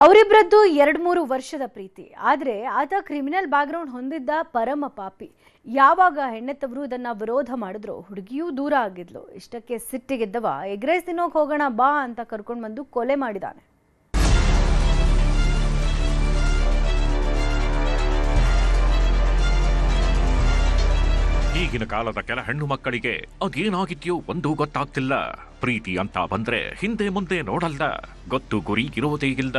ಅವರಿಬ್ಬರದ್ದು 2-3 ವರ್ಷದ ಪ್ರೀತಿ. ಆದರೆ ಆತ ಕ್ರಿಮಿನಲ್ ಬ್ಯಾಕ್ಗ್ರೌಂಡ್ ಹೊಂದಿದ್ದ ಪರಮ ಪಾಪಿ. ಯಾವಾಗ ಹೆಣ್ಣೆತ್ತವರು ಇದನ್ನ ವಿರೋಧ ಮಾಡಿದ್ರು ಹುಡುಗಿಯೂ ದೂರ ಆಗಿದ್ಲು. ಇಷ್ಟಕ್ಕೆ ಸಿಟ್ಟಿಗೆದ್ದವ ಎಗ್ ರೈಸ್ ತಿನ್ನೋಕೆ ಹೋಗೋಣ ಬಾ ಅಂತ ಕರ್ಕೊಂಡು ಬಂದು ಕೊಲೆ ಮಾಡಿದಾನೆ. ಈಗಿನ ಕಾಲದ ಕೆಲ ಹೆಣ್ಣು ಮಕ್ಕಳಿಗೆ ಅದೇನಾಗಿದ್ಯೋ ಒಂದು ಗೊತ್ತಾಗ್ತಿಲ್ಲ. ಪ್ರೀತಿ ಅಂತ ಬಂದ್ರೆ ಹಿಂದೆ ಮುಂದೆ ನೋಡಲ್ದ, ಗೊತ್ತು ಗುರಿ ಇರೋದೇ ಇಲ್ದ,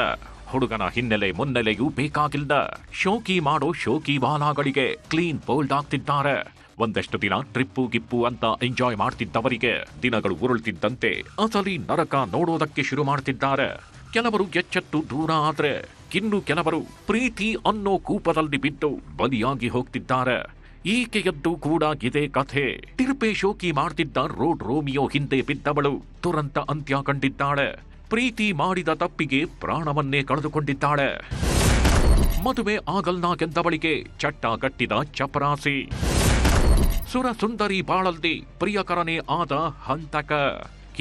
ಹುಡುಗನ ಹಿನ್ನೆಲೆ ಮುನ್ನೆಲೆಯೂ ಬೇಕಾಗಿಲ್ದ, ಶೋಕಿ ಮಾಡೋ ಶೋಕಿ ಬಾಲಾಗಳಿಗೆ ಕ್ಲೀನ್ ಬೋಲ್ಡ್ ಆಗ್ತಿದ್ದಾರೆ. ಒಂದಷ್ಟು ದಿನ ಟ್ರಿಪ್ಪು ಗಿಪ್ಪು ಅಂತ ಎಂಜಾಯ್ ಮಾಡ್ತಿದ್ದವರಿಗೆ ದಿನಗಳು ಉರುಳ್ತಿದ್ದಂತೆ ಅಸಲಿ ನರಕ ನೋಡೋದಕ್ಕೆ ಶುರು ಮಾಡ್ತಿದ್ದಾರೆ. ಕೆಲವರು ಎಚ್ಚೆತ್ತು ದೂರ ಆದ್ರೆ ಇನ್ನು ಕೆಲವರು ಪ್ರೀತಿ ಅನ್ನೋ ಕೂಪದಲ್ಲಿ ಬಿದ್ದು ಬಲಿಯಾಗಿ ಹೋಗ್ತಿದ್ದಾರೆ. ಈಕೆಯದ್ದು ಕೂಡ ಇದೇ ಕಥೆ. ತಿರುಪೆ ಶೋಕಿ ಮಾಡ್ತಿದ್ದ ರೋಡ್ ರೋಮಿಯೋ ಹಿಂದೆ ಬಿದ್ದವಳು ದುರಂತ ಅಂತ್ಯ ಕಂಡಿದ್ದಾಳೆ. ಪ್ರೀತಿ ಮಾಡಿದ ತಪ್ಪಿಗೆ ಪ್ರಾಣವನ್ನೇ ಕಳೆದುಕೊಂಡಿದ್ದಾಳೆ. ಮದುವೆ ಆಗಲ್ನಾಗೆಂದವಳಿಗೆ ಚಟ್ಟ ಕಟ್ಟಿದ ಚಪರಾಸಿ. ಸುರಸುಂದರಿ ಬಾಳಲ್ದಿ ಪ್ರಿಯಕರನೇ ಆದ ಹಂತಕ.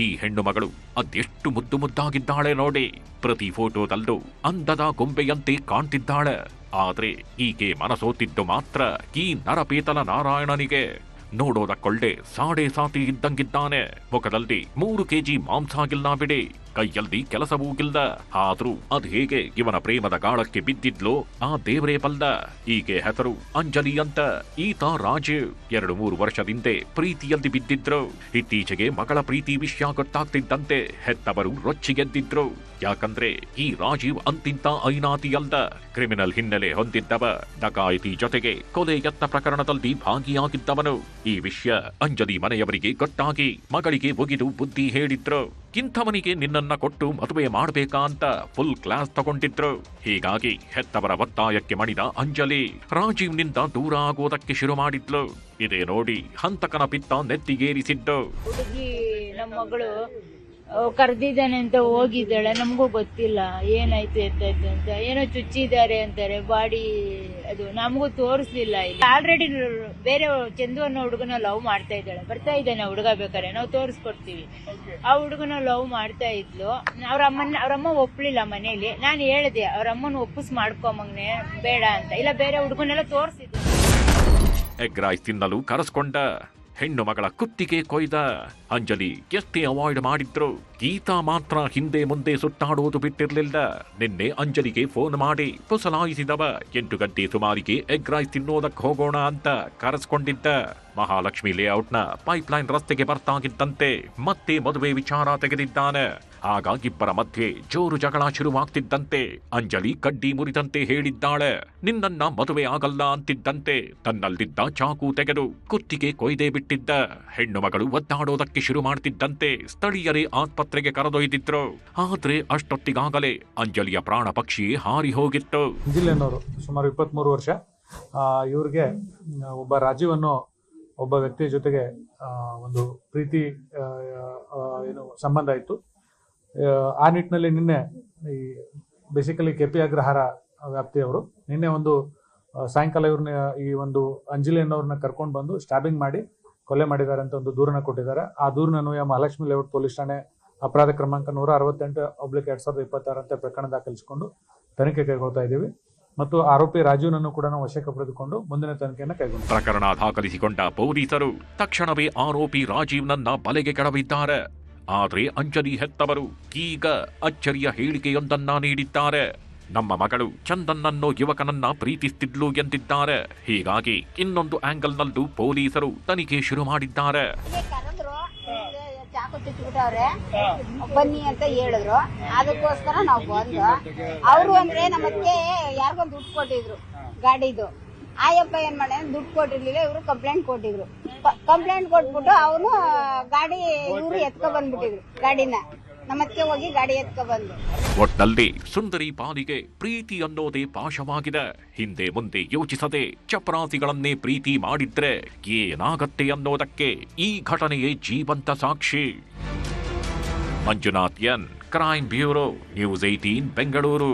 ಈ ಹೆಣ್ಣು ಮಗಳು ಅದೆಷ್ಟು ಮುದ್ದು ಮುದ್ದಾಗಿದ್ದಾಳೆ ನೋಡಿ. ಪ್ರತಿ ಫೋಟೋದಲ್ಲೂ ಅಂದದ ಗೊಂಬೆಯಂತೆ ಕಾಣ್ತಿದ್ದಾಳೆ. ಆದ್ರೆ ಈಕೆ ಮನಸೋತಿದ್ದು ಮಾತ್ರ ಈ ನರಪೇತಲ ನಾರಾಯಣನಿಗೆ. ನೋಡೋದಕ್ಕೊಳ್ಳೆ ಸಾಡೆ ಸಾತಿ ಇದ್ದಂಗಿದ್ದಾನೆ. ಮುಖದಲ್ಲಿ 3 kg ಮಾಂಸ ಗಿಲ್ಲ ಬಿಡಿ, ಕೈಯಲ್ಲಿ ಕೆಲಸವೂ ಗಿಲ್ಲ. ಆದ್ರೂ ಅದ್ ಹೇಗೆ ಇವನ ಪ್ರೇಮದ ಗಾಳಕ್ಕೆ ಬಿದ್ದಿದ್ಲೋ ಆ ದೇವರೇ ಬಲ್ಲ. ಈಕೆ ಹೆಸರು ಅಂಜಲಿ ಅಂತ. ಈತ ರಾಜೀವ್ 2-3 ವರ್ಷದಿಂದೆ ಪ್ರೀತಿಯಲ್ಲಿ ಬಿದ್ದಿದ್ರು. ಇತ್ತೀಚೆಗೆ ಮಗಳ ಪ್ರೀತಿ ವಿಷಯ ಗೊತ್ತಾಗ್ತಿದ್ದಂತೆ ಹೆತ್ತವರು ರೊಚ್ಚಿಗೆದ್ದಿದ್ರು. ಯಾಕಂದ್ರೆ ಈ ರಾಜೀವ್ ಅಂತಿಂತ ಐನಾತಿ ಅಲ್ದ. ಕ್ರಿಮಿನಲ್ ಹಿನ್ನೆಲೆ ಹೊಂದಿದ್ದವ. ಡಕಾಯಿತಿ ಜೊತೆಗೆ ಕೊಲೆ ಯತ್ನ ಪ್ರಕರಣದಲ್ಲಿ ಭಾಗಿಯಾಗಿದ್ದವನು. ಈ ವಿಷಯ ಅಂಜಲಿ ಮನೆಯವರಿಗೆ ಗೊತ್ತಾಗಿ ಮಗಳಿಗೆ ಒಗಿದು ಬುದ್ಧಿ ಹೇಳಿದ್ರು. ಇಂಥವನಿಗೆ ನಿನ್ನನ್ನ ಕೊಟ್ಟು ಮದುವೆ ಮಾಡ್ಬೇಕಾ ಅಂತ ಫುಲ್ ಕ್ಲಾಸ್ ತಗೊಂಡಿದ್ರು. ಹೀಗಾಗಿ ಹೆತ್ತವರ ಒತ್ತಾಯಕ್ಕೆ ಮಣಿದ ಅಂಜಲಿ ರಾಜೀವ್ನಿಂದ ದೂರ ಆಗೋದಕ್ಕೆ ಶುರು ಮಾಡಿದ್ಲು. ಇದೇ ನೋಡಿ ಹಂತಕನ ಪಿತ್ತ ನೆತ್ತಿಗೇರಿಸಿದ್ದು. ಹುಡುಗಿ ನಮ್ಮ ಮಗಳು ಕರೆದಿದ್ದಾನೆ ಅಂತ ಹೋಗಿದ್ದಾಳೆ. ನಮಗೂ ಗೊತ್ತಿಲ್ಲ ಏನಾಯ್ತು ಎತ್ತಾಯ್ತು ಅಂತ. ಏನೋ ಚುಚ್ಚಿದ್ದಾರೆ ಅಂತಾರೆ. ಬಾಡಿ ಅದು ನಮಗೂ ತೋರಿಸ್ಲಿಲ್ಲ. ಇಲ್ಲಿ ಆಲ್ರೆಡಿ ಬೇರೆ ಚಂದು ಅನ್ನೋ ಹುಡುಗನ ಲವ್ ಮಾಡ್ತಾ ಇದ್ದಾಳೆ. ಬರ್ತಾ ಇದ್ದಾನೆ ಹುಡುಗ, ಬೇಕಾರೆ ನಾವು ತೋರಿಸ್ಕೊಡ್ತೀವಿ. ಆ ಹುಡುಗನ ಲವ್ ಮಾಡ್ತಾ ಇದ್ಲು. ಅವ್ರಮ್ಮ ಒಪ್ಲಿಲ್ಲ ಮನೇಲಿ. ನಾನು ಹೇಳಿದೆ ಅವ್ರಮ್ಮನ ಒಪ್ಪಿಸ್ ಮಾಡ್ಕೊಂಬಂಗ್ನೆ ಬೇಡ ಅಂತ. ಇಲ್ಲ ಬೇರೆ ಹುಡುಗನೆಲ್ಲ ತೋರಿಸಿದ್ರು. ಎಗ್ ರೈಸ್ ತಿನ್ನಲು ಕರೆಸ್ಕೊಂಡ. ಹೆಣ್ಣು ಮಗಳ ಕುತ್ತಿಗೆ ಕೊಯ್ದ. ಅಂಜಲಿ ಎಷ್ಟೇ ಅವಾಯ್ಡ್ ಮಾಡಿದ್ರು ಈತ ಮಾತ್ರ ಹಿಂದೆ ಮುಂದೆ ಸುತ್ತಾಡೋದು ಬಿಟ್ಟಿರ್ಲಿಲ್ಲ. ನಿನ್ನೆ ಅಂಜಲಿಗೆ ಫೋನ್ ಮಾಡಿ ಪುಸಲಾಯಿಸಿದವ 8 ಗಂಟೆ ಸುಮಾರಿಗೆ ಎಗ್ ರೈಸ್ ತಿನ್ನೋದಕ್ಕೆ ಹೋಗೋಣ ಅಂತ ಕರೆಸ್ಕೊಂಡಿದ್ದ. ಮಹಾಲಕ್ಷ್ಮಿ ಲೇಔಟ್ನ ಪೈಪ್ಲೈನ್ ರಸ್ತೆಗೆ ಬರ್ತಾಗಿದ್ದಂತೆ ಮತ್ತೆ ಮದುವೆ ವಿಚಾರ ತೆಗೆದಿದ್ದಾನೆ. ಆಗ ಇಬ್ಬರ ಮಧ್ಯೆ ಜೋರು ಜಗಳ ಶುರುವಾಗ್ತಿದ್ದಂತೆ ಅಂಜಲಿ ಕಡ್ಡಿ ಮುರಿದಂತೆ ಹೇಳಿದ್ದಾಳೆ. ನಿನ್ನನ್ನ ಮದುವೆ ಆಗಲ್ಲ ಅಂತಿದ್ದಂತೆ ತನ್ನಲ್ಲಿದ್ದ ಚಾಕು ತೆಗೆದು ಕುತ್ತಿಗೆ ಕೊಯ್ದೇ ಬಿಟ್ಟಿದ್ದ. ಹೆಣ್ಣು ಮಗಳು ಒದ್ದಾಡೋದಕ್ಕೆ ಶುರು ಮಾಡ್ತಿದ್ದಂತೆ ಸ್ಥಳೀಯರೇ ಆಸ್ಪತ್ರೆಗೆ ಕರೆದೊಯ್ದಿದ್ರು. ಆದ್ರೆ ಅಷ್ಟೊತ್ತಿಗಾಗಲೇ ಅಂಜಲಿಯ ಪ್ರಾಣ ಪಕ್ಷಿಯೇ ಹಾರಿ ಹೋಗಿತ್ತು. ಅಂಜಲಿಯನ್ನವರು ಸುಮಾರು 23 ವರ್ಷ. ಇವ್ರಿಗೆ ಒಬ್ಬ ರಾಜೀವ್ ಅನ್ನೋ ಒಬ್ಬ ವ್ಯಕ್ತಿಯ ಜೊತೆಗೆ ಒಂದು ಪ್ರೀತಿ ಸಂಬಂಧ ಇತ್ತು. ಆ ನಿಟ್ಟಿನಲ್ಲಿ ನಿನ್ನೆ ಈ ಬೇಸಿಕಲಿ ಕೆಪಿ ಅಗ್ರಹಾರ ವ್ಯಾಪ್ತಿಯವರು ನಿನ್ನೆ ಒಂದು ಸಾಯಂಕಾಲ ಇವ್ರನ್ನ ಈ ಒಂದು ಅಂಜಲಿ ಅನ್ನೋರನ್ನ ಕರ್ಕೊಂಡು ಬಂದು ಸ್ಟ್ಯಾಬಿಂಗ್ ಮಾಡಿ ಕೊಲೆ ಮಾಡಿದ್ದಾರೆ ಅಂತ ಒಂದು ದೂರನ್ನ ಕೊಟ್ಟಿದ್ದಾರೆ. ಆ ದೂರನ್ನು ಮಹಾಲಕ್ಷ್ಮಿ ಲೇಔಟ್ ಪೊಲೀಸ್ ಠಾಣೆ ಅಪರಾಧ ಕ್ರಮಾಂಕ 168/2026 ಅಂತ ಪ್ರಕರಣ ದಾಖಲಿಸಿಕೊಂಡು ತನಿಖೆ ಕೈಗೊಳ್ತಾ ಇದ್ದೀವಿ. ಮತ್ತು ಆರೋಪಿ ರಾಜೀವ್ನನ್ನು ಕೂಡ ನಾವು ವಶಕ್ಕೆ ಪಡೆದುಕೊಂಡು ಮುಂದಿನ ತನಿಖೆಯನ್ನು ಕೈಗೊಂಡಿದ್ದೇವೆ. ಪ್ರಕರಣ ದಾಖಲಿಸಿಕೊಂಡ ಪೊಲೀಸರು ತಕ್ಷಣವೇ ಆರೋಪಿ ರಾಜೀವ್ನನ್ನ ಬಲೆಗೆ ಕೆಡವಿದ್ದಾರೆ. ಆದ್ರೆ ಅಂಜಲಿ ಹೆತ್ತವರು ಈಗ ಅಚ್ಚರಿಯ ಹೇಳಿಕೆಯೊಂದನ್ನ ನೀಡಿದ್ದಾರೆ. ನಮ್ಮ ಮಗಳು ಚಂದನ್ನನ್ನೋ ಯುವಕನನ್ನ ಪ್ರೀತಿಸ್ತಿದ್ಲು ಎಂದಿದ್ದಾರೆ. ಹೀಗಾಗಿ ಇನ್ನೊಂದು ಆಂಗಲ್ನಲ್ಲೂ ಪೊಲೀಸರು ತನಿಖೆ ಶುರು ಮಾಡಿದ್ದಾರೆ. ಚಾಕು ಚುಚ್ಚಿಬಿಟ್ಟವ್ರೆ ಬನ್ನಿ ಅಂತ ಹೇಳಿದ್ರು. ಅದಕ್ಕೋಸ್ಕರ ನಾವು ಬಂದು ಅವರು ಅಂದ್ರೆ ನಮ್ಮಕ್ಕೆ ಯಾರಿಗೊಂದು ದುಡ್ಡು ಕೊಟ್ಟಿದ್ರು ಗಾಡಿದು. ಆಯಪ್ಪ ಏನ್ ಮಾಡ ದುಡ್ಡು ಕೊಟ್ಟಿರ್ಲಿಲ್ಲ. ಇವರು ಕಂಪ್ಲೇಂಟ್ ಕೊಟ್ಟಿದ್ರು. ಕಂಪ್ಲೇಂಟ್ ಕೊಟ್ಬಿಟ್ಟು ಅವನು ಗಾಡಿ ಇವರು ಎತ್ಕೊ ಬಂದ್ಬಿಟ್ಟಿದ್ರು. ಗಾಡಿನ ನಮ್ಮಕ್ಕೆ ಹೋಗಿ ಗಾಡಿ ಎತ್ಕೊ ಬಂದು. ಒಟ್ನಲ್ಲಿ ಸುಂದರಿ ಪಾಲಿಗೆ ಪ್ರೀತಿ ಅನ್ನೋದೇ ಪಾಶವಾಗಿದೆ. ಹಿಂದೆ ಮುಂದೆ ಯೋಚಿಸದೆ ಚಪರಾಸಿಗಳನ್ನೇ ಪ್ರೀತಿ ಮಾಡಿದ್ರೆ ಏನಾಗತ್ತೆ ಅನ್ನೋದಕ್ಕೆ ಈ ಘಟನೆಯೇ ಜೀವಂತ ಸಾಕ್ಷಿ. Manjunath N, crime bureau, news 18 Bengaluru.